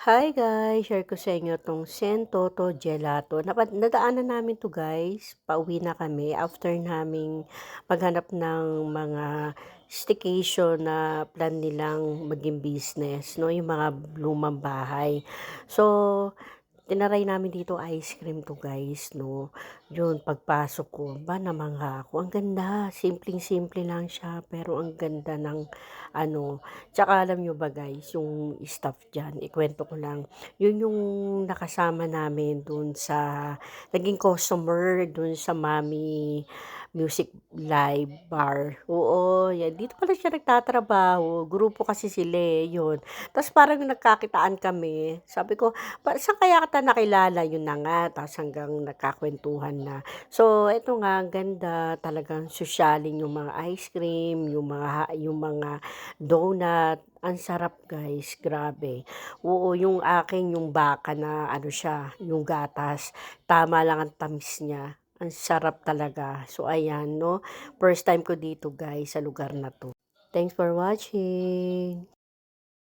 Hi guys! Share ko sa inyo 'tong Sentoto Gelato. Nadaanan namin 'to guys, pauwi na kami after naming maghanap ng mga staycation na plan nilang maging business 'no, yung mga lumang bahay. So, tinry namin dito ice cream 'to guys 'no. Yun pagpasok ko, namangha ako, ang ganda, simpleng-simple lang siya pero ang ganda ng ano, tsaka alam nyo ba guys, yung staff diyan, ikuwento ko lang, yun yung nakasama namin dun sa naging customer dun sa Mami Music Live Bar. Oo, yan. Dito pala siya nagtatrabaho. Grupo kasi sila eh, yun. Tapos parang nagkakitaan kami. Sabi ko, saan kaya kita nakilala? Yun na nga. Tapos hanggang nagkakwentuhan na. So, eto nga, ang ganda. Talagang sosyalin yung mga ice cream, yung mga donut. Ang sarap guys, grabe. Oo, yung akin, yung baka na ano siya, yung gatas, tama lang ang tamis niya. Ang sarap talaga. So, ayan, no? First time ko dito guys, sa lugar na to. Thanks for watching.